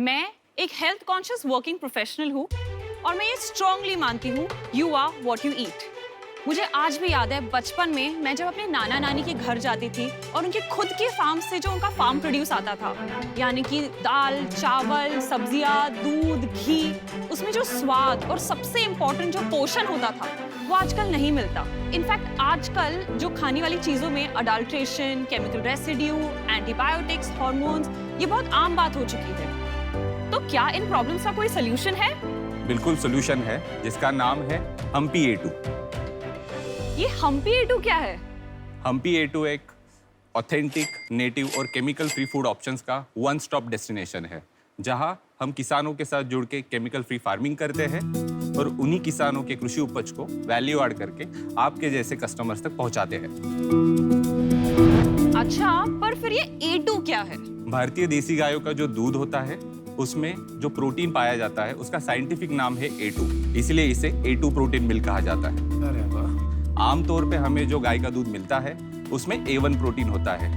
मैं एक health conscious working professional हूँ और मैं ये स्ट्रांगली मानती हूँ, you are what you eat. मुझे आज भी याद है बचपन में मैं जब अपने नाना नानी के घर जाती थी और उनके खुद के फार्म से जो उनका फार्म प्रोड्यूस आता था, यानी कि दाल, चावल, सब्जियां, दूध, घी, उसमें जो स्वाद और सबसे इम्पोर्टेंट जो पोषण होता था वो आजकल नहीं मिलता। इनफैक्ट आजकल जो खाने वाली चीजों में adulteration, chemical residue, antibiotics, hormones, ये बहुत आम बात हो चुकी है। तो क्या इन प्रॉब्लम्स का कोई सोल्यूशन है? बिल्कुल सोल्यूशन है, जिसका नाम है हम्पी A2। ये हम्पी A2 क्या है? हम्पी A2 एक ऑथेंटिक, नेटिव और केमिकल फ्री फूड ऑप्शंस का वन स्टॉप डेस्टिनेशन है, जहां हम किसानों के साथ जुड़ के केमिकल फ्री फार्मिंग करते हैं और उन्हीं किसानों के कृषि उपज को वैल्यू ऐड करके आपके जैसे कस्टमर्स तक पहुंचाते हैं। अच्छा, पर फिर ये A2 क्या है? भारतीय देसी गायों का जो दूध होता है उसमें जो प्रोटीन पाया जाता है उसका साइंटिफिक नाम है A2, इसलिए इसे A2 प्रोटीन मिल्क कहा जाता है। अरे वाह। आमतौर पे हमें जो गाय का दूध मिलता है उसमें A1 प्रोटीन होता है।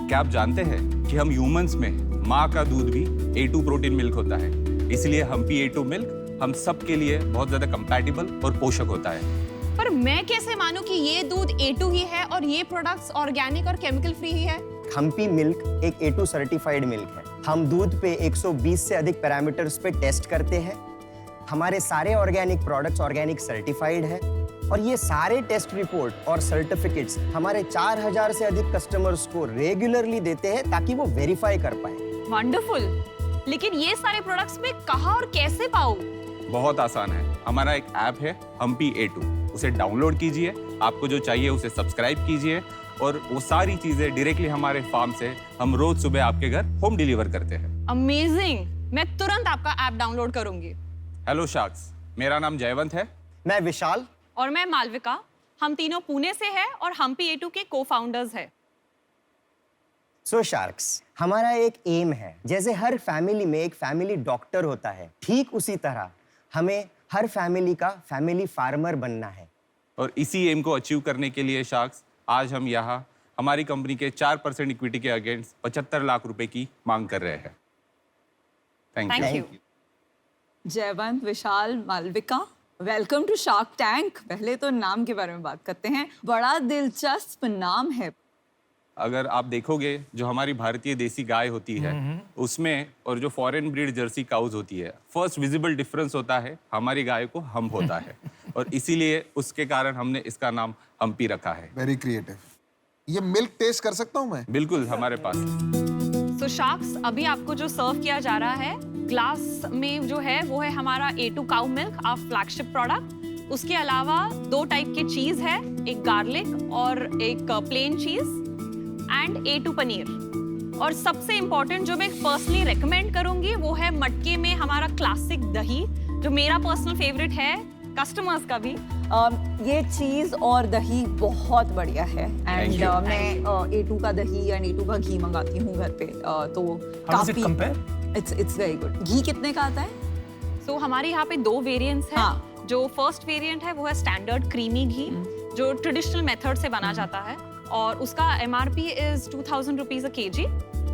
क्या आप जानते हैं कि हम ह्यूमंस में माँ का दूध भी A2 प्रोटीन मिल्क होता है, इसलिए हम्पी A2 मिल्क हम सब के लिए बहुत ज्यादा कंपैटिबल और पोषक होता है। पर मैं कैसे मानूं कि ये दूध A2 ही है और ये प्रोडक्ट्स ऑर्गेनिक और केमिकल फ्री ही है? हम्पी मिल्क एक A2 सर्टिफाइड मिल्क है। हम दूध पे 120 से अधिक पैरामीटर्स पे टेस्ट करते हैं। हमारे सारे ऑर्गेनिक प्रोडक्ट्स ऑर्गेनिक सर्टिफाइड है और ये सारे टेस्ट रिपोर्ट और सर्टिफिकेट्स हमारे 4000 से अधिक कस्टमर्स को रेगुलरली देते हैं ताकि वो वेरीफाई कर पाए। वंडरफुल। लेकिन ये सारे प्रोडक्ट्स मैं कहाँ और कैसे पाऊं? बहुत आसान है, हमारा एक ऐप है हम्पी A2, उसे डाउनलोड कीजिए, आपको जो चाहिए उसे सब्सक्राइब कीजिए और वो सारी चीजें डायरेक्टली हमारे फार्म से हम रोज सुबह आपके घर होम डिलीवर करते हैं। अमेजिंग, मैं तुरंत आपका ऐप डाउनलोड करूंगी। हेलो शार्क्स, मेरा नाम जयवंत है। मैं विशाल। और मैं मालविका। हम तीनों पुणे से हैं और हम्पी A2 के को-फाउंडर्स हैं। सो शार्क्स, हमारा एक एम है, जैसे हर फैमिली में एक फैमिली डॉक्टर होता है, ठीक उसी तरह हमें हर फैमिली का फैमिली फार्मर बनना है। और इसी एम को अचीव करने के लिए शार्क्स आज हम यहाँ हमारी कंपनी के 4% इक्विटी के अगेंस्ट 75 लाख रुपए की मांग कर रहे हैं। Thank you. Jaywant, Vishal, Malvika, welcome to Shark Tank. पहले तो नाम के बारे में बात करते हैं। बड़ा दिलचस्प नाम है। अगर आप देखोगे जो हमारी भारतीय देसी गाय होती है उसमें और जो फॉरेन ब्रीड जर्सी काउज होती है, फर्स्ट विजिबल डिफरेंस होता है हमारी गाय को हम्प होता है और इसीलिए उसके कारण हमने इसका नाम हम्पी रखा है। Very creative. ये मिल्क टेस्ट कर सकता हूँ मैं? बिल्कुल, हमारे पास। तो शार्क्स, अभी आपको जो सर्व किया जा रहा है ग्लास में जो है वो है हमारा A2 cow milk, our flagship product. उसके अलावा 2 टाइप के चीज है, एक गार्लिक और एक प्लेन चीज एंड A2 पनीर। और सबसे इम्पोर्टेंट जो मैं पर्सनली रेकमेंड करूंगी वो है मटके में हमारा क्लासिक दही, जो मेरा पर्सनल फेवरेट है, कस्टमर्स का भी। ये चीज और दही बहुत बढ़िया है एंड you. मैं A2 का दही एंड A2 का घी मंगाती हूँ घर पे, तो काफी इट्स वेरी गुड। घी कितने का आता है? सो हमारे यहाँ पे 2 वेरिएंट्स हैं। हाँ। जो फर्स्ट वेरिएंट है वो है स्टैंडर्ड क्रीमी घी, जो ट्रेडिशनल मेथड से बना जाता है और उसका MRP is 2000 rupees a KG.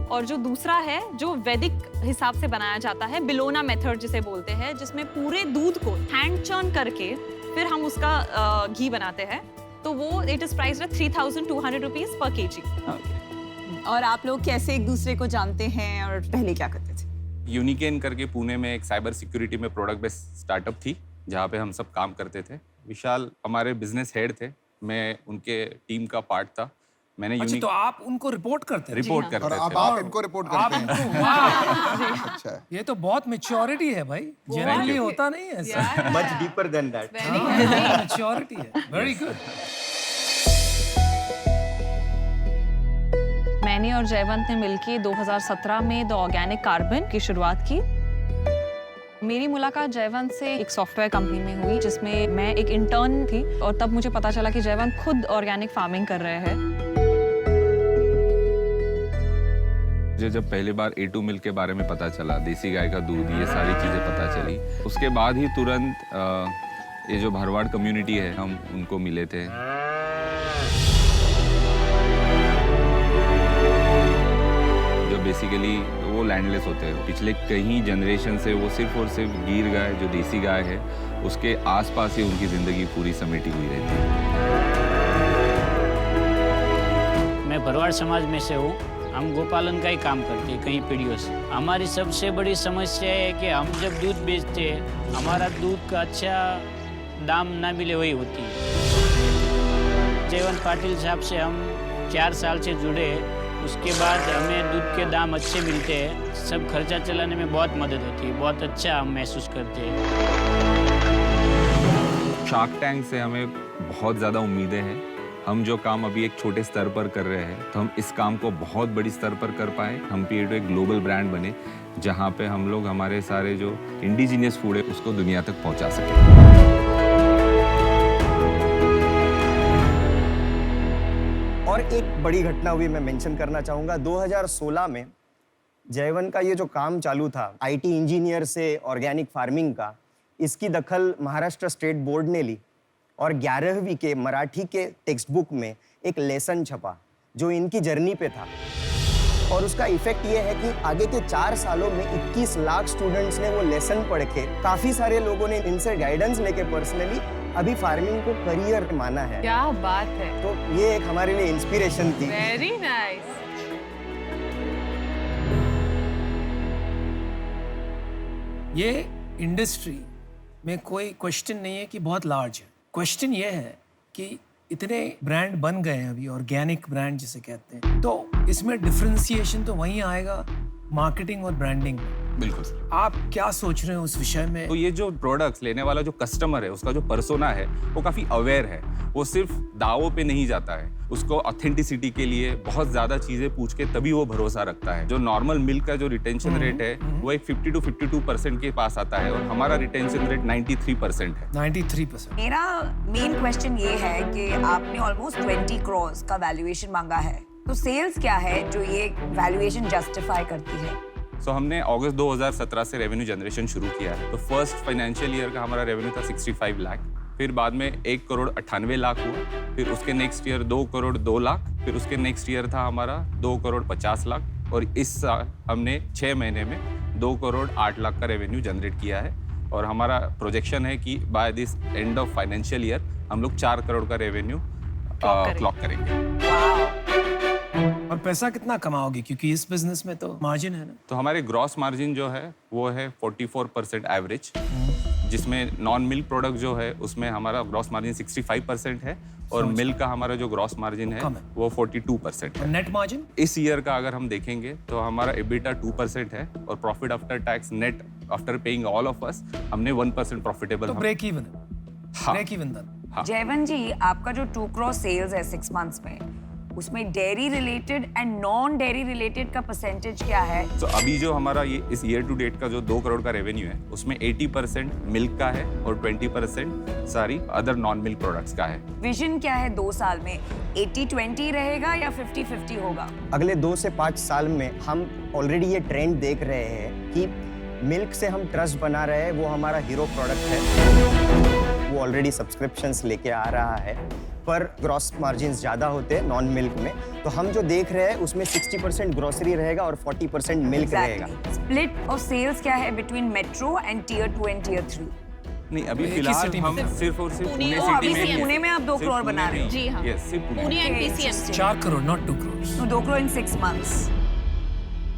और जो दूसरा है जो वैदिक हिसाब से बनाया जाता है, बिलोना मेथड जिसे बोलते हैं, जिसमें पूरे दूध को हैंड चर्न करके फिर हम उसका घी बनाते हैं, तो वो it is priced eight 3200 rupees per KG. और आप लोग कैसे एक दूसरे को जानते हैं और पहले क्या करते थे? यूनिकेन करके पुणे में एक साइबर सिक्योरिटी में प्रोडक्ट बेस्ड स्टार्टअप थी जहाँ पे हम सब काम करते थे। विशाल हमारे बिजनेस हेड थे, मैं उनके टीम का पार्ट था। मैंने अच्छा, तो आप उनको रिपोर्ट करते हैं? रिपोर्ट और करते अब थे। आप इनको रिपोर्ट करते हैं? इनको, वाह! अच्छा। ये तो बहुत मैच्योरिटी है भाई, जनरली होता नहीं है ऐसा। Much deeper than that. Maturity है, वेरी गुड। मैंने और जयवंत ने मिलकर 2017 में द ऑर्गेनिक कार्बन की शुरुआत की। मेरी मुलाकात जयवंत से एक सॉफ्टवेयर कंपनी में हुई जिसमें मैं एक इंटर्न थी और तब मुझे पता चला कि जयवंत खुद ऑर्गेनिक फार्मिंग कर रहे हैं। मुझे जब पहली बार A2 मिल्क के बारे में पता चला, देसी गाय का दूध, ये सारी चीज़ें पता चली, उसके बाद ही तुरंत ये जो भरवाड़ कम्युनिटी है हम उनको मिले थे। बेसिकली वो लैंडलेस होते हैं। पिछले कई जनरेशन से वो सिर्फ और सिर्फ गिर गाय, जो देसी गाय है, उसके आसपास ही उनकी ज़िंदगी पूरी समेटी हुई रहती है। मैं भरवाड़ समाज में से हूँ। हम गोपालन का ही काम करते हैं कई पीढ़ियों से। हमारी सबसे बड़ी समस्या है कि हम जब दूध बेचते हैं, हमारा दूध का अच्छा दाम ना मिले वही होती है। जयवंत पाटिल साहब से हम 4 साल से जुड़े हैं। उसके बाद हमें दूध के दाम अच्छे मिलते हैं। सब खर्चा चलाने में बहुत मदद होती है। बहुत अच्छा हम महसूस करते हैं। शार्क टैंक से हमें बहुत ज़्यादा उम्मीदें हैं। हम जो काम अभी एक छोटे स्तर पर कर रहे हैं, तो हम इस काम को बहुत बड़ी स्तर पर कर पाए। हम P8O एक ग्लोबल ब्रांड बने, जहाँ पे हम लोग हमारे सारे जो इंडिजिनियस फूड है उसको दुनिया तक पहुँचा सकें। और एक बड़ी घटना हुई, मैं मेंशन करना चाहूँगा। 2016 में जयवंत का ये जो काम चालू था, IT इंजीनियर से ऑर्गेनिक फार्मिंग का, इसकी दखल महाराष्ट्र स्टेट बोर्ड ने ली और 11वीं के मराठी के टेक्स्ट बुक में एक लेसन छपा जो इनकी जर्नी पे था। और उसका इफेक्ट ये है कि आगे के 4 सालों में 21 लाख स्टूडेंट्स ने वो लेसन पढ़ के, काफ़ी सारे लोगों ने इनसे गाइडेंस लेके पर्सनली अभी फार्मिंग को करियर माना है। क्या बात है, तो ये एक हमारे लिए इंस्पिरेशन थी। Very nice. ये इंडस्ट्री में कोई क्वेश्चन नहीं है कि बहुत लार्ज है। क्वेश्चन ये है कि इतने ब्रांड बन गए हैं अभी, ऑर्गेनिक ब्रांड जिसे कहते हैं, तो इसमें डिफरेंशिएशन तो वहीं आएगा मार्केटिंग और ब्रांडिंग में। बिल्कुल सर। आप क्या सोच रहे हैं उस विषय में? तो ये जो प्रोडक्ट्स लेने वाला जो कस्टमर है, उसका जो पर्सोना है, वो काफ़ी अवेयर है। वो सिर्फ दावों पे नहीं जाता है, उसको ऑथेंटिसिटी के लिए बहुत ज़्यादा चीज़ें पूछ के तभी वो भरोसा रखता है। जो नॉर्मल मिल्क का जो रिटेंशन रेट है, वो एक 50 to 52% के पास आता है, और हमारा रिटेंशन रेट 93% है। 93%। मेरा मेन क्वेश्चन ये है कि आपने ऑलमोस्ट 20 करोड़ का वैल्यूएशन मांगा है, तो सेल्स क्या है जो ये वैल्यूएशन जस्टिफाई करती है? सो हमने अगस्त 2017 से रेवेन्यू जनरेशन शुरू किया है। तो फर्स्ट फाइनेंशियल ईयर का हमारा रेवेन्यू था 65 लाख, फिर बाद में 1 करोड़ 98 लाख हुआ, फिर उसके नेक्स्ट ईयर 2 करोड़ 2 लाख, फिर उसके नेक्स्ट ईयर था हमारा 2 करोड़ 50 लाख, और इस साल हमने 6 महीने में 2 करोड़ 8 लाख का रेवेन्यू जनरेट किया है। और हमारा प्रोजेक्शन है कि by this end of financial year हम लोग 4 करोड़ का रेवेन्यू क्लॉक करेंगे। और पैसा कितना कमाओगे, क्योंकि इस बिजनेस में तो मार्जिन है ना? तो हमारे ग्रॉस मार्जिन जो है वो है 44% एवरेज, जिसमें नॉन मिल्क प्रोडक्ट जो है उसमें हमारा ग्रॉस मार्जिन 65% है, और मिल्क का हमारा जो ग्रॉस मार्जिन है वो 42% है। नेट मार्जिन इस ईयर का अगर हम देखेंगे तो हमारा EBITDA 2% है, और profit after tax net after paying all of us हमने 1% प्रॉफिटेबल। तो ब्रेक इवन है। हाँ। ब्रेक इवन था। हाँ। जयवंत जी, आपका जो 2 करोड़ सेल्स है 6 मंथ्स में, उसमें dairy related and non dairy related का परसेंटेज क्या है? तो अभी जो हमारा ये इस ईयर टू डेट का जो 2 करोड़ का रेवेन्यू है, उसमें 80% मिल्क का है और 20% सारी अदर नॉन मिल्क प्रोडक्ट्स का है। विजन क्या है 2 साल में? 80-20 रहेगा या 50-50 होगा? अगले 2 से 5 साल में हम ऑलरेडी ये ट्रेंड देख रहे हैं कि मिल्क से हम ट्रस्ट बना रहे हैं, वो हमारा हीरो प्रोडक्ट है, वो ऑलरेडी सब्सक्रिप्शंस लेके आ रहा है, पर ग्रॉस मार्जिन्स ज़्यादा होते हैं नॉन मिल्क में। तो हम जो देख रहे हैं उसमें 60% ग्रोसरी रहेगा और 40% मिल्क रहेगा। स्प्लिट ऑफ सेल्स क्या है between metro and tear 2 and tear 3? नहीं, अभी एक ही फिलहाल सिटी में। हम सिर्फ और सिर्फ पुणे पुणे और सिटी अभी में सिर्फ ही पुणे में आप 2 सिर्फ करोड़ पुणे बना रहे में हो। ही। जी हाँ। Yes, सिर्फ Pune. Pune and Okay, PCM। interesting. 4 crore, not 2 crore. तो 2 करोड़ इन 6 मंथ्स।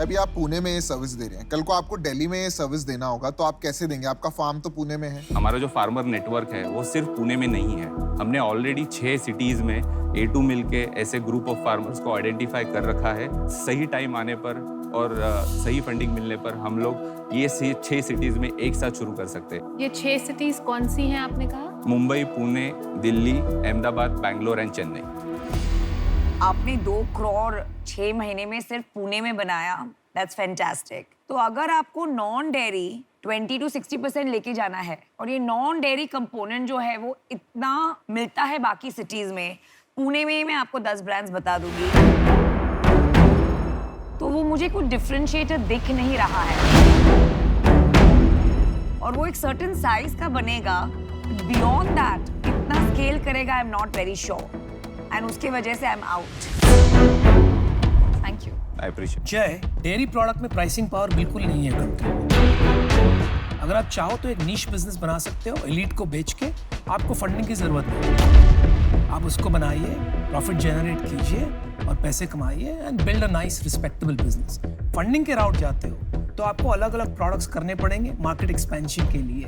अभी आप पुणे में ये सर्विस दे रहे हैं, कल को आपको दिल्ली में ये सर्विस देना होगा, तो आप कैसे देंगे? आपका फार्म तो पुणे में है। हमारा जो फार्मर नेटवर्क है वो सिर्फ पुणे में नहीं है। हमने ऑलरेडी 6 सिटीज में A2 मिल के ऐसे ग्रुप ऑफ फार्मर्स को आइडेंटिफाई कर रखा है। सही टाइम आने पर और सही फंडिंग मिलने पर हम लोग ये 6 सिटीज में एक साथ शुरू कर सकते हैं। ये 6 सिटीज कौन सी हैं आपने कहा? मुंबई, पुणे, दिल्ली, अहमदाबाद, बैंगलोर एंड चेन्नई। आपने 2 करोड़ 6 महीने में सिर्फ पुणे में बनाया। That's fantastic. तो अगर आपको नॉन डेयरी 20 to 60% लेके जाना है, और ये नॉन डेयरी कंपोनेंट जो है वो इतना मिलता है बाकी सिटीज में, पुणे में मैं आपको 10 ब्रांड्स बता दूंगी, तो वो मुझे कुछ डिफरेंशिएटर दिख नहीं रहा है। और वो एक सर्टेन साइज का बनेगा, बियॉन्ड दैट कितना स्केल करेगा I am not very sure, and उसके वजह से I am out. Thank you. I appreciate. जय, डेयरी प्रोडक्ट में प्राइसिंग पावर बिल्कुल नहीं है कंट्री में। अगर आप चाहो तो एक नीश बिजनेस बना सकते हो, एलीट को बेच के। आपको फंडिंग की जरूरत नहीं, आप उसको बनाइए, प्रॉफिट जनरेट कीजिए और पैसे कमाइए and build a nice respectable business. Funding के राउट जाते हो तो आपको अलग अलग प्रोडक्ट्स करने पड़ेंगे मार्केट एक्सपेंशन के लिए,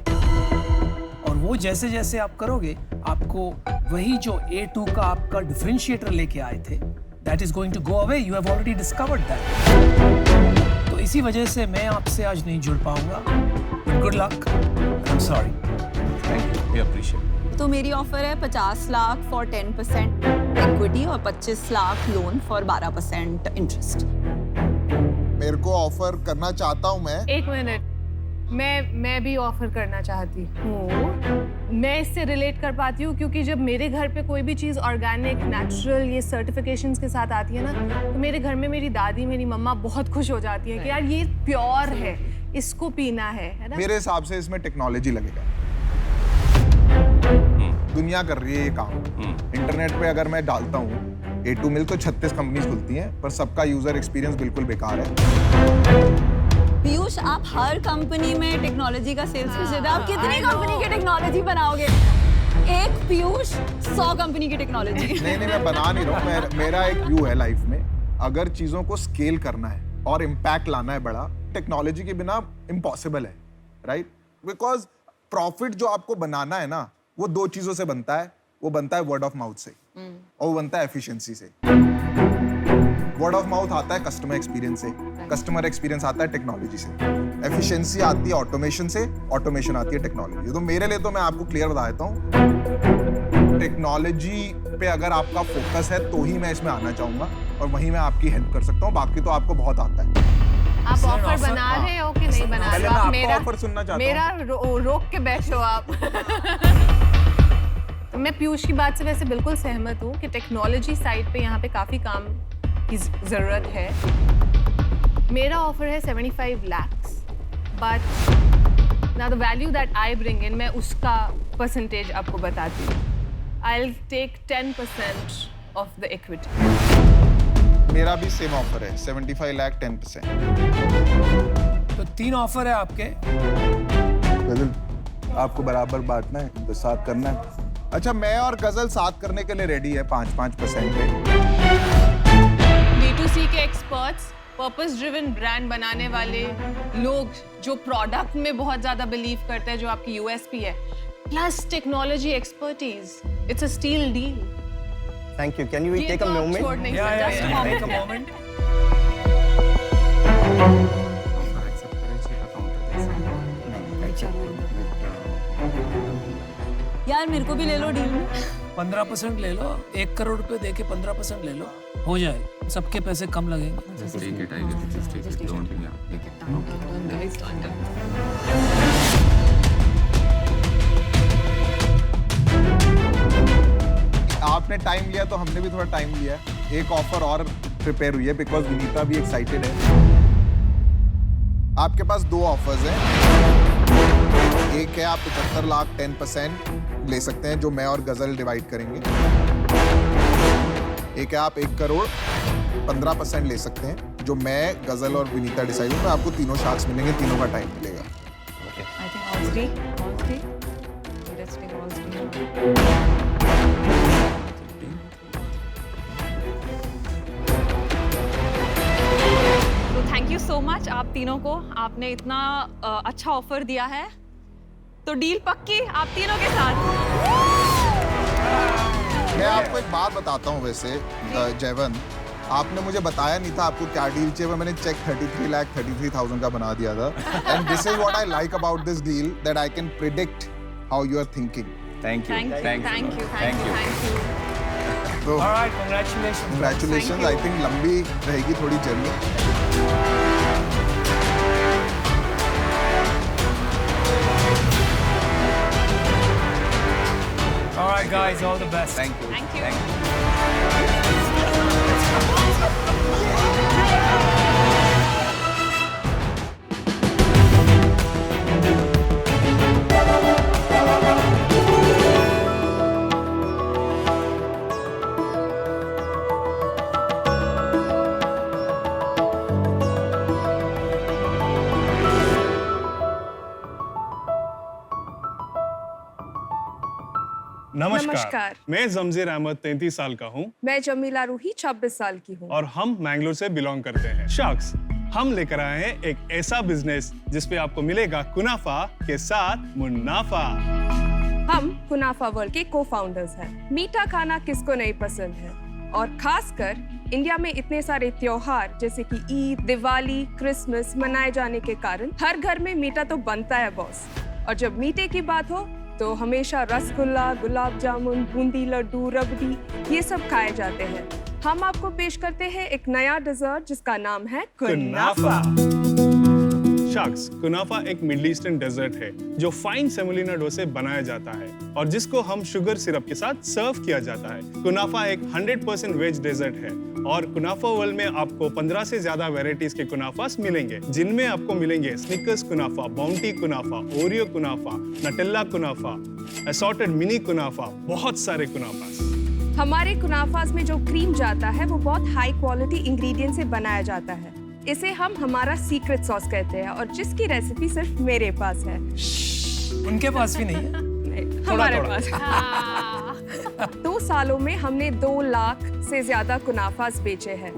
और वो जैसे जैसे आप करोगे आपको वही जो A2 का आपका डिफरेंशिएटर लेके आए थे, that is going to go away. You have already discovered that. तो इसी वजह से मैं आपसे आज नहीं जुड़ पाऊंगा। Good luck, I am sorry. Thank you, we appreciate. तो मेरी ऑफर है 50 लाख फॉर 10% इक्विटी और 25 लाख लोन फॉर 12% इंटरेस्ट। मेरे को ऑफर करना चाहता हूँ मैं। एक मिनट, मैं भी ऑफर करना चाहती हूँ। मैं इससे रिलेट कर पाती हूँ क्योंकि जब मेरे घर पे कोई भी चीज़ ऑर्गेनिक, नेचुरल, ये सर्टिफिकेशंस के साथ आती है ना, तो मेरे घर में मेरी दादी, मेरी मम्मा बहुत खुश हो जाती है कि यार ये प्योर है, इसको पीना है ना। मेरे हिसाब से इसमें टेक्नोलॉजी लगेगा। दुनिया कर रही है ये काम। इंटरनेट पे अगर मैं डालता हूँ A2 मिल्क तो 36 कंपनीज खुलती हैं, पर सबका यूजर एक्सपीरियंस बिल्कुल बेकार है। पीयूष, आप हर कंपनी में टेक्नोलॉजी का सेल्स पिच देते हैं। आप कितनी कंपनी की टेक्नोलॉजी बनाओगे? एक पीयूष 100 कंपनी की टेक्नोलॉजी। नहीं, मैं बना नहीं रहा हूँ। मेरा एक व्यू है लाइफ में, अगर चीजों को स्केल करना है और इम्पैक्ट लाना है बड़ा, टेक्नोलॉजी के बिना इम्पॉसिबल है, राइट? बिकॉज प्रॉफिट जो आपको बनाना है ना, वो दो चीजों से बनता है। वो बनता है वर्ड ऑफ माउथ से और वो बनता है एफिशिएंसी से। वर्ड ऑफ माउथ आता है कस्टमर एक्सपीरियंस से, कस्टमर एक्सपीरियंस आता है टेक्नोलॉजी से, एफिशिएंसी आती है ऑटोमेशन से, ऑटोमेशन आती है टेक्नोलॉजी। तो मेरे लिए तो मैं आपको क्लियर बता देता हूँ, टेक्नोलॉजी पे अगर आपका फोकस है तो ही मैं इसमें आना चाहूंगा और वहीं मैं आपकी हेल्प कर सकता हूँ। बाकी तो आपको बहुत आता है। आप ऑफर बना रहे हो कि नहीं बना रहे हो? आप मेरा ऑफर सुनना चाहता मेरा रोक के बैठो आप। तो मैं पीयूष की बात से वैसे बिल्कुल सहमत हूँ कि टेक्नोलॉजी साइड पे यहाँ पे काफ़ी काम की ज़रूरत है। मेरा ऑफर है 75 lakhs, but now the value that I bring in, मैं उसका परसेंटेज आपको बताती हूँ। I'll take 10% of the equity. मेरा भी सेम ऑफर है, 75 लाख 10%। तो 3 ऑफर है आपके। आपको बराबर बांटना है तो साथ करना है। अच्छा, मैं और गजल साथ करने के लिए रेडी है 5-5% पे। B2C के एक्सपर्ट्स, पर्पस ड्रिवन ब्रांड बनाने वाले लोग जो प्रोडक्ट में बहुत ज्यादा बिलीव करते हैं, जो आपकी USP है, plus technology expertise, it's a steal deal. Thank you. Can we ये take तो a आप moment? छोड़ नहीं Yeah, सकते। yeah, Just a yeah. moment. Take a moment. यार मेरे को भी ले लो डील में। 15% ले लो, 1 करोड़ रुपए दे के 15% ले लो, हो जाए। सबके पैसे कम लगेंगे। आपने टाइम लिया तो हमने भी थोड़ा टाइम लिया। एक ऑफर और प्रिपेयर हुई है बिकॉज विनीता भी एक्साइटेड है। आपके पास 2 ऑफर्स हैं। एक है आप 75 लाख 10% ले सकते हैं, जो मैं और गजल डिवाइड करेंगे। एक है आप 1 करोड़ 15% ले सकते हैं, जो मैं, गजल और विनीता डिसाइड होगा। आपको तीनों शार्क्स मिलेंगे, तीनों का टाइम मिलेगा। I think all three. Interesting, all three. तो थैंक यू सो मच आप तीनों को, आपने इतना अच्छा ऑफर दिया है। तो डील पक्की आप तीनों के साथ। मैं आपको एक बात बताता हूँ वैसे जयवंत, आपने मुझे बताया नहीं था आपको क्या डील चाहिए, मैंने चेक 33,33,000 का बना दिया था। And this is what I like about this deal, that I can predict how you are thinking. Thank you, thank you. तो All right, congratulations. Congratulations. I think लंबी रहेगी थोड़ी journey. All right, guys, all the best. Thank you, Thank you. Thank you. नमस्कार। मैं जमजीर अहमद 33 साल का हूँ। मैं जमीला रूही 26 साल की हूँ। और हम मैंगलोर से बिलोंग करते हैं। शख्स हम लेकर आए हैं एक ऐसा बिजनेस जिसपे आपको मिलेगा कुनाफा के साथ मुनाफा। हम कुनाफा वर्ल्ड के को-फाउंडर्स हैं। मीठा खाना किसको नहीं पसंद है, और खासकर इंडिया में इतने सारे त्योहार जैसे कि ईद, दिवाली, क्रिसमस मनाए जाने के कारण हर घर में मीठा तो बनता है बॉस। और जब मीठे की बात हो तो हमेशा रसगुल्ला, गुलाब जामुन, बूंदी लड्डू, रबड़ी ये सब खाए जाते हैं। हम आपको पेश करते हैं एक नया डिजर्ट जिसका नाम है कुनाफा। शख्स कुनाफा एक मिडिल ईस्टर्न डेजर्ट है जो फाइन सेमोलिना डो से बनाया जाता है और जिसको हम शुगर सिरप के साथ सर्व किया जाता है। कुनाफा एक 100% वेज डेजर्ट है और कुनाफा वर्ल्ड में आपको 15 से ज्यादा वेराइटीज के कुनाफास मिलेंगे, जिनमें आपको मिलेंगे स्निकर्स कुनाफा, बाउंटी कुनाफा, ओरियो कुनाफा, नटेला कुनाफा, असॉर्टेड मिनी कुनाफा, बहुत सारे कुनाफास। हमारे कुनाफास में जो क्रीम जाता है वो बहुत हाई क्वालिटी इंग्रेडिएंट से बनाया जाता है। इसे हम हमारा सीक्रेट सॉस कहते हैं और जिसकी रेसिपी सिर्फ मेरे पास है। उनके पास भी नहीं है? नहीं, हमारे पास है। 2 सालों में हमने 2 लाख से ज्यादा कुनाफास बेचे हैं।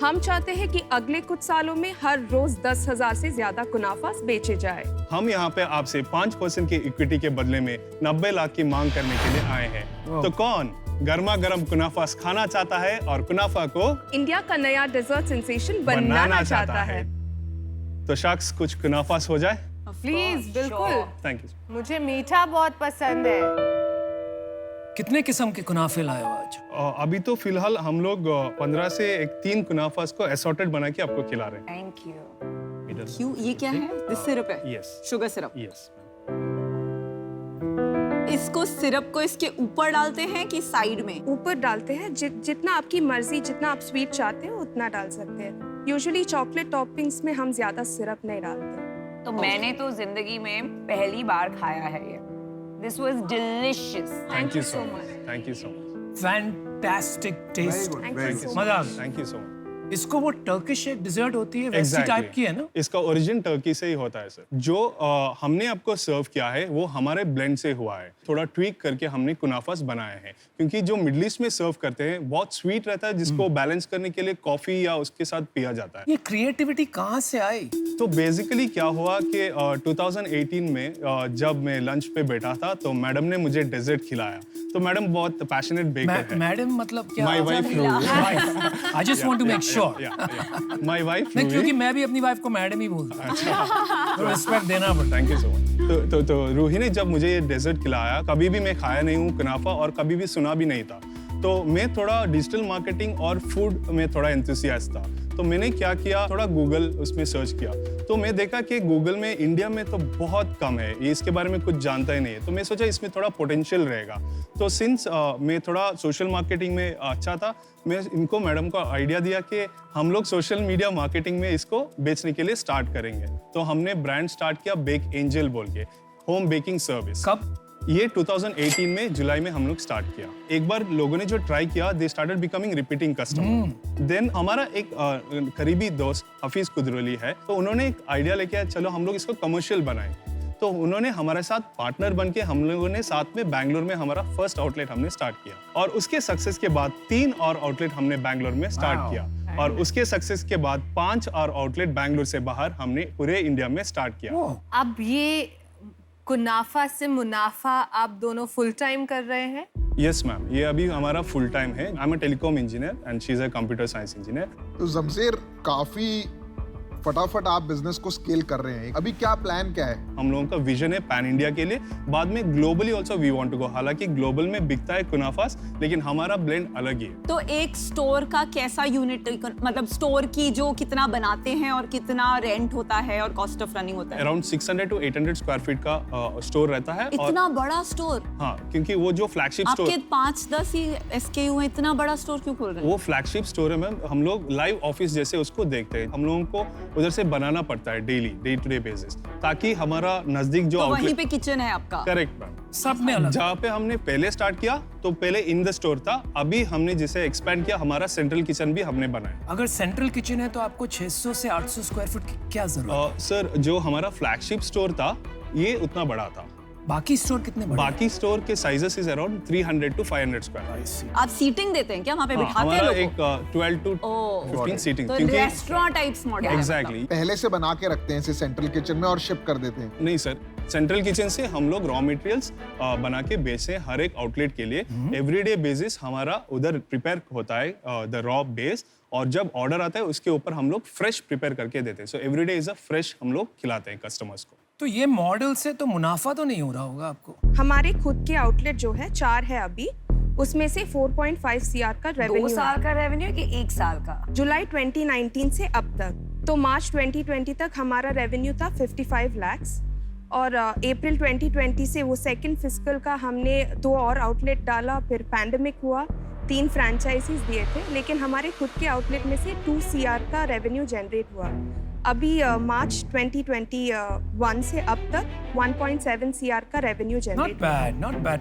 हम चाहते हैं कि अगले कुछ सालों में हर रोज 10,000 से ज्यादा कुनाफास बेचे जाए। हम यहाँ पे आपसे 5% की इक्विटी के बदले में 90 लाख की मांग करने के लिए आए हैं। तो कौन गर्मा गर्म कुनाफास खाना चाहता है और कुनाफा को इंडिया का नया डेजर्ट सेंसेशन बनाना चाहता है? तो शख्स कुछ कुनाफास हो जाए प्लीज। बिल्कुल। Thank you. मुझे मीठा बहुत पसंद है। कितने किस्म के कुनाफे लाए हो आज? अभी तो फिलहाल हम लोग 15 से 3 कुनाफास को असॉर्टेड बना के आपको खिला रहे हैं। Thank you. क्यों, ये क्या है? दिस सिरप है? Yes, sugar syrup. यस। इसको सिरप को इसके ऊपर डालते हैं कि साइड में? ऊपर डालते हैं। जितना आपकी मर्जी, जितना आप स्वीट चाहते हो उतना डाल सकते हैं। यूजुअली चॉकलेट टॉपिंग्स में हम ज्यादा सिरप नहीं डालते। तो मैंने तो जिंदगी में पहली बार खाया है ये। This was delicious. Thank you so much. Thank you so much. Fantastic taste. Thank you so मजा। Thank you so much. इसको वो टर्किश एक डिजर्ट होती है वैसी टाइप की है ना? इसका ओरिजिन टर्की से ही होता है सर। जो हमने आपको सर्व किया है वो हमारे ब्लेंड से हुआ है। थोड़ा ट्वीक करके हमने कुनाफास बनाए हैं क्योंकि जो मिडिल ईस्ट में सर्व करते हैं बहुत स्वीट रहता है, जिसको बैलेंस करने के लिए कॉफी या उसके साथ पिया जाता है। ये क्रिएटिविटी कहाँ से आई? तो बेसिकली क्या हुआ कि 2018 में जब मैं लंच पे बैठा था तो मैडम ने मुझे डेजर्ट खिलाया। तो मैडम बहुत पैशनेट बेकर है। मैडम मतलब क्या? My wife Ruhi. I just want to make sure. My wife नहीं, क्योंकि मैं भी अपनी वाइफ को मैडम ही बोलता हूँ। तो रिस्पेक्ट देना पड़ता है। Thank you so much. तो रूही ने जब मुझे ये डेजर्ट खिलाया, कभी भी मैं खाया नहीं हूँ कुनाफा और कभी भी सुना भी नहीं था। तो मैं थोड़ा डिजिटल मार्केटिंग और फूड में थोड़ा एंथुसियास्ट था। तो मैंने क्या किया, थोड़ा गूगल उसमें सर्च किया। तो मैं देखा कि गूगल में इंडिया में तो बहुत कम है, ये इसके बारे में कुछ जानता ही नहीं है। तो मैं सोचा इसमें थोड़ा पोटेंशियल रहेगा। तो सिंस मैं थोड़ा सोशल मार्केटिंग में अच्छा था, मैं इनको मैडम को आइडिया दिया कि हम लोग सोशल मीडिया मार्केटिंग में इसको बेचने के लिए स्टार्ट करेंगे। तो हमने ब्रांड स्टार्ट किया बेक एंजल बोल के, होम बेकिंग सर्विस। कब? ये 2018 में जुलाई में हम लोग स्टार्ट किया। एक बार लोगों ने जो ट्राई किया, they started becoming repeating customer. Then हमारा एक करीबी दोस्त हफीज कुदरली है, तो उन्होंने एक आइडिया लेके आया, चलो हम लोग इसको कमर्शियल बनाएं। तो उन्होंने हमारे साथ पार्टनर बन के हम लोगों ने साथ में बैंगलोर में हमारा फर्स्ट आउटलेट हमने स्टार्ट किया और उसके सक्सेस के बाद 3 और आउटलेट हमने बैंगलोर में स्टार्ट किया और उसके सक्सेस के बाद 5 और आउटलेट बैंगलोर से बाहर हमने पूरे इंडिया में स्टार्ट किया। अब ये कुनाफा से मुनाफा आप दोनों फुल टाइम कर रहे हैं? यस मैम, ये अभी हमारा फुल टाइम है। I am a telecom engineer and she is a computer science engineer. तो जमशेर, काफी फटाफट आप बिजनेस को स्केल कर रहे हैं। अभी क्या प्लान क्या है? हम लोगों का विजन है पैन इंडिया के लिए, बाद में globally also we want to go. हालांकि ग्लोबल में बिकता है कुनाफास, लेकिन हमारा ब्लेंड अलग ही है। तो एक स्टोर का कैसा यूनिट, मतलब स्टोर की जो कितना बनाते हैं और कितना रेंट होता है और कॉस्ट ऑफ रनिंग होता है? अराउंड 600 to 800 स्क्वायर फीट का स्टोर रहता है। इतना बड़ा स्टोर? हाँ, क्योंकि वो जो फ्लैगशिप स्टोर, आपके 5-10 ही SKU है, इतना बड़ा स्टोर क्यों खोल रहे हैं? वो फ्लैगशिप स्टोर है मैम। हम लोग लाइव ऑफिस जैसे उसको देखते हैं। हम लोगों को उधर से बनाना पड़ता है daily, day to day basis, ताकि हमारा नजदीक जो तो वहीं पे किचन है आपका? Correct ma'am. सब में अलग। जहाँ पे हमने पहले स्टार्ट किया तो पहले इन द स्टोर था, अभी हमने जिसे एक्सपेंड किया, हमारा सेंट्रल किचन भी हमने बनाया। अगर सेंट्रल किचन है तो आपको 600 से 800 स्क्वायर फीट की क्या जरूरत है? सर, जो हमारा फ्लैगशिप स्टोर था ये उतना बड़ा था, बाकी स्टोर कितने बड़े बाकी स्टोर के sizes is around 300 to 500 square. आप सीटिंग देते हैं क्या वहाँ पे बिठाते हैं हमारा लोगों एक 12 to 15 सीटिंग, तो रेस्टोरेंट टाइप्स मॉडल एग्जैक्टली पहले से बना के रखते हैं इसे सेंट्रल किचन में और शिप कर देते हैं। नहीं सर, सेंट्रल किचन से हम लोग रॉ मटेरियल्स बना के बेचते हैं हर एक आउटलेट के लिए। एवरीडे बेसिस हमारा उधर प्रिपेयर होता है द रॉ बेस, और जब ऑर्डर आता है उसके ऊपर हम लोग फ्रेश प्रिपेयर करके देते हैं। सो एवरीडे इज अ फ्रेश हम लोग खिलाते हैं कस्टमर्स को। तो ये मॉडल से तो मुनाफा तो नहीं हो रहा होगा आपको? हमारे खुद के आउटलेट जो है 4 है अभी, उसमें से 4.5 CR का 2 रेवेन्यू साल का रेवेन्यू कि 1 साल का? जुलाई 2019 से अब तक। तो मार्च 2020 तक हमारा रेवेन्यू था 55 lakhs, और अप्रैल 2020 से वो सेकंड फिस्कल का हमने 2 और आउटलेट डाला, फिर पैंडेमिक हुआ, 3 फ्रैंचाइजीज दिए थे, लेकिन हमारे खुद के आउटलेट में से 2 CR का रेवेन्यू जनरेट हुआ। अभी मार्च 2021 से अब तक 1.7 CR का रेवेन्यू जनरेट। Not bad.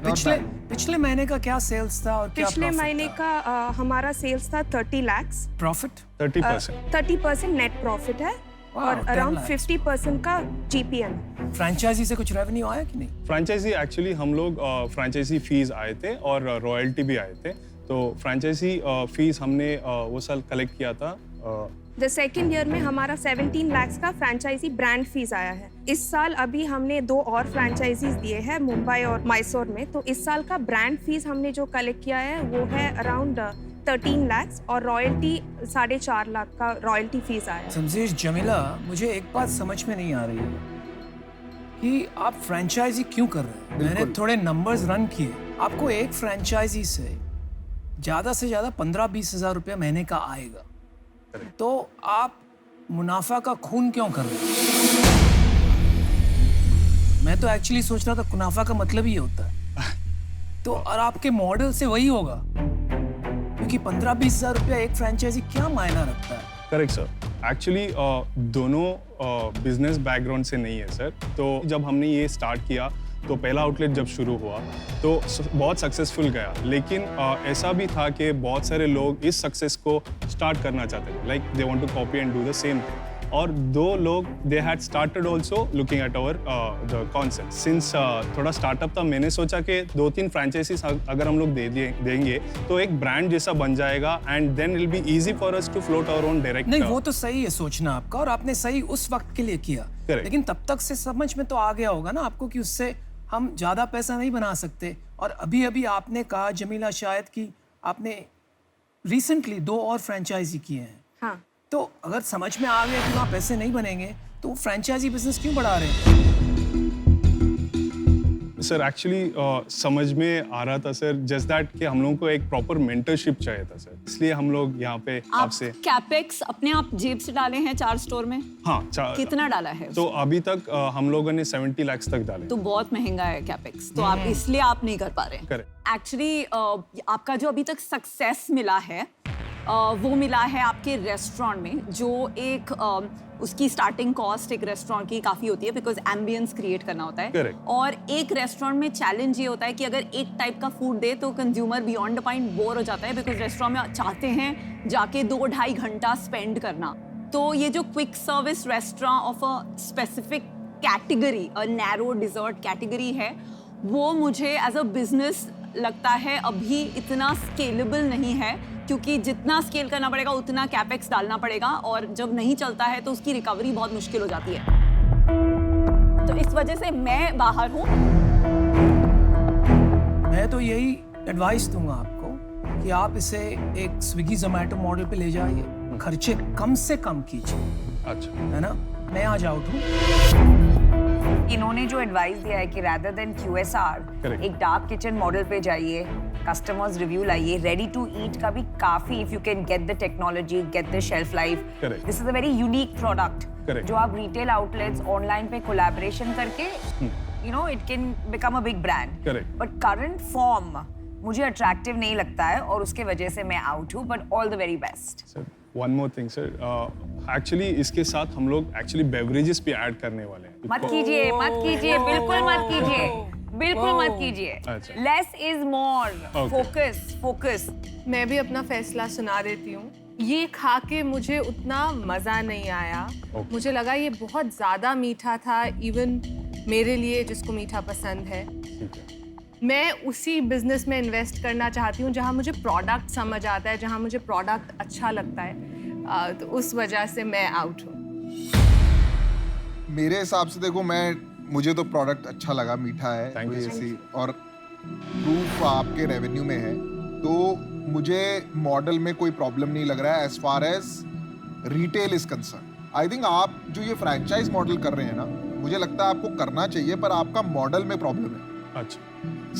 पिछले महीने का क्या सेल्स था और क्या पिछले महीने का हमारा सेल्स था 30 lakhs। प्रॉफिट 30% नेट प्रॉफिट है, और अराउंड 50% का GPM। फ्रैंचाइजी से कुछ रेवेन्यू आया कि नहीं? फ्रैंचाइजी एक्चुअली हम लोग फ्रैंचाइजी फीस आए थे और रॉयल्टी भी आए थे। तो फ्रैंचाइजी फीस हमने वो साल कलेक्ट किया था। द सेकेंड ईयर में हमारा 17 lakhs का फ्रैंचाइजी ब्रांड फीस आया है। इस साल अभी हमने 2 और फ्रैंचाइजीज दिए हैं मुंबई और मैसूर में, तो इस साल का ब्रांड फीस हमने जो कलेक्ट किया है वो है अराउंड 13 lakhs, और रॉयल्टी 4.5 लाख का रॉयल्टी फीस आया है। समझिए जमीला, मुझे एक बात समझ में नहीं आ रही है कि आप फ्रैंचाइजी क्यों कर रहे हैं। मैंने थोड़े नंबर्स रन किए, आपको एक फ्रैंचाइजी से ज्यादा 15-20 हजार रुपया महीने का आएगा, तो आप मुनाफा का खून क्यों कर रहे हैं? मैं तो एक्चुअली सोच रहा था मुनाफा का मतलब ही होता है। तो और आपके मॉडल से वही होगा, क्योंकि 15-20 हजार रुपया एक फ्रैंचाइजी क्या मायना रखता है? Correct sir. एक्चुअली दोनों बिजनेस बैकग्राउंड से नहीं है सर। तो जब हमने ये स्टार्ट किया तो पहला आउटलेट जब शुरू हुआ तो बहुत सक्सेसफुल गया, लेकिन ऐसा भी था कि बहुत सारे लोग इस सक्सेस को स्टार्ट करना चाहते थे, like they want to copy and do the same thing. और 2 लोग they had started also looking at our the concept. Since थोड़ा स्टार्टअप था, मैंने सोचा कि 2-3 फ्रैंचाइजीज अगर हम लोग देंगे तो एक ब्रांड जैसा बन जाएगा, and then it will be easy for us to float our own direct. नहीं, वो तो सही है सोचना आपका, और आपने सही उस वक्त के लिए किया। लेकिन तब तक से समझ में तो आ गया होगा ना आपको कि उससे हम ज्यादा पैसा नहीं बना सकते। और अभी आपने कहा जमीला शायद कि आपने रिसेंटली 2 और फ्रैंचाइजी किए हैं। हाँ। तो अगर समझ में आ गया कि वहाँ पैसे नहीं बनेंगे तो फ्रैंचाइजी बिजनेस क्यों बढ़ा रहे हैं? सर एक्चुअली समझ में आ रहा था सर, जस्ट दैट कि हम लोगों को एक प्रॉपर मेंटरशिप चाहिए था सर, इसलिए हम लोग यहाँ पे आपसे। कैपेक्स अपने आप जेब से डाले हैं 4 स्टोर में? हाँ, कितना डाला है? तो अभी तक हम लोगों ने 70 lakhs तक डाले। तो बहुत महंगा है कैपेक्स, तो आप इसलिए आप नहीं कर पा रहे हैं। करेक्ट। एक्चुअली आपका जो अभी तक सक्सेस मिला है वो मिला है आपके रेस्टोरेंट में, जो एक उसकी स्टार्टिंग कॉस्ट एक रेस्टोरेंट की काफ़ी होती है, बिकॉज एम्बियंस क्रिएट करना होता है। Correct. और एक रेस्टोरेंट में चैलेंज ये होता है कि अगर एक टाइप का फूड दे तो consumer beyond the point bore हो जाता है, बिकॉज रेस्टोरेंट में चाहते हैं जाके 2-2.5 घंटा स्पेंड करना। तो ये जो quick service restaurant of a specific category, a narrow dessert category है, वो मुझे एज अ बिजनेस लगता है अभी इतना स्केलेबल नहीं है, क्योंकि जितना स्केल करना पड़ेगा उतना कैपेक्स डालना पड़ेगा, और जब नहीं चलता है तो उसकी रिकवरी बहुत मुश्किल हो जाती है। तो इस वजह से मैं बाहर हूँ। मैं तो यही एडवाइस दूंगा आपको कि आप इसे एक स्विगी जोमेटो मॉडल पे ले जाइए, खर्चे कम से कम कीजिए। अच्छा, है ना? मैं आज आउट हूँ। इन्होंने जो एडवाइस दिया है कि rather than QSR, Correct. एक डार्क किचन मॉडल पे जाइए, कस्टमर्स रिव्यू लाइए, रेडी टू ईट का भी काफी, if you can get the technology, get the shelf life, Correct. This is a very unique product, Correct. जो आप रिटेल आउटलेट्स ऑनलाइन पे कोलैबोरेशन करके you know it can become a big brand. Correct. But current form मुझे attractive नहीं लगता है, और उसके वजह से मैं आउट हूँ, but all the very best. Sir one more thing sir, actually इसके साथ हम लोग एक्चुअली बेवरेजेस भी ऐड करने वाले हैं। मत कीजिए, बिल्कुल मत कीजिए, बिल्कुल मत कीजिए। अच्छा। Less is more, Okay. Focus. मैं भी अपना फैसला सुना देती हूँ। ये खा के मुझे उतना मज़ा नहीं आया। Okay. मुझे लगा ये बहुत ज़्यादा मीठा था, इवन मेरे लिए जिसको मीठा पसंद है, मैं उसी बिजनेस में इन्वेस्ट करना चाहती हूँ जहाँ मुझे प्रोडक्ट समझ आता है, जहाँ मुझे प्रोडक्ट अच्छा लगता है। तो उस वजह से मैं आउट हूँ। मेरे हिसाब से देखो, मुझे तो प्रोडक्ट अच्छा लगा, मीठा है Thank you so ऐसी, और प्रूफ आपके रेवेन्यू में है, तो मुझे मॉडल में कोई प्रॉब्लम नहीं लग रहा है as far as retail is concern. I think आप जो ये फ्रैंचाइज मॉडल कर रहे हैं ना, मुझे लगता है आपको करना चाहिए, पर आपका मॉडल में प्रॉब्लम है। अच्छा,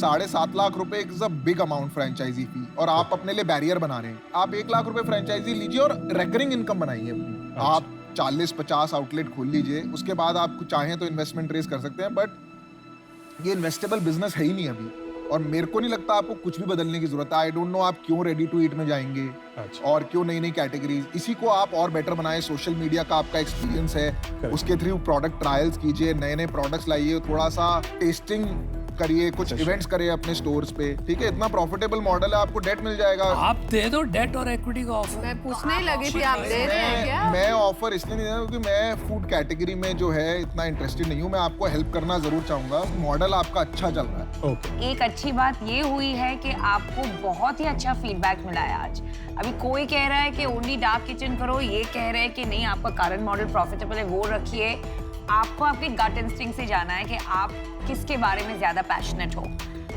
7.5 लाख रुपए is a big amount franchise fee, और आप अपने लिए बैरियर बना रहे हैं। आप 1 लाख रुपए फ्रैंचाइजी लीजिए और रिकरिंग इनकम बनाइए अपनी। आप 40-50 आउटलेट खोल लीजिए, उसके बाद आप चाहें तो इन्वेस्टमेंट रेज कर सकते हैं, बट ये इन्वेस्टेबल बिजनेस है ही नहीं अभी, और मेरे को नहीं लगता आपको कुछ भी बदलने की जरूरत है। आई डोंट नो आप क्यों रेडी टू ईट में जाएंगे और क्यों नई नई कैटेगरीज, इसी को आप और बेटर बनाएं। सोशल मीडिया का आपका एक्सपीरियंस है, उसके थ्रू प्रोडक्ट ट्रायल्स कीजिए, नए नए प्रोडक्ट्स लाइए, थोड़ा सा टेस्टिंग करिए, कुछ इवेंट्स करिए अपने स्टोर्स पे, ठीक है? इतना प्रॉफिटेबल मॉडल है, आपको डेट मिल जाएगा। आप दे दो डेट और इक्विटी का ऑफर। मैं पूछने ही लगी थी, आप दे रहे हैं क्या? मैं ऑफर इसलिए नहीं दे रहा क्योंकि मैं फूड कैटेगरी में जो है इतना इंटरेस्टेड नहीं हूँ। मैं आपको हेल्प करना जरूर चाहूंगा, मॉडल आपका अच्छा चल रहा है। ओके। एक अच्छी बात ये हुई है कि आपको बहुत ही अच्छा फीडबैक मिला है आज। अभी कोई कह रहा है कि ओनली डार्क किचन करो, ये कह रहे हैं कि नहीं आपका करंट मॉडल प्रॉफिटेबल है वो रखिए। आपको आपके गट इंस्टिंक्ट से जाना है कि आप किसके बारे में ज्यादा पैशनेट हो,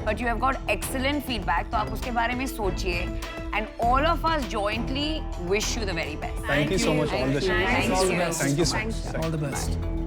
but you have got excellent feedback, तो आप उसके बारे में सोचिए। And all of us jointly wish you the very best. Thank you so much, all the Thank you. Thank you so much. All the best.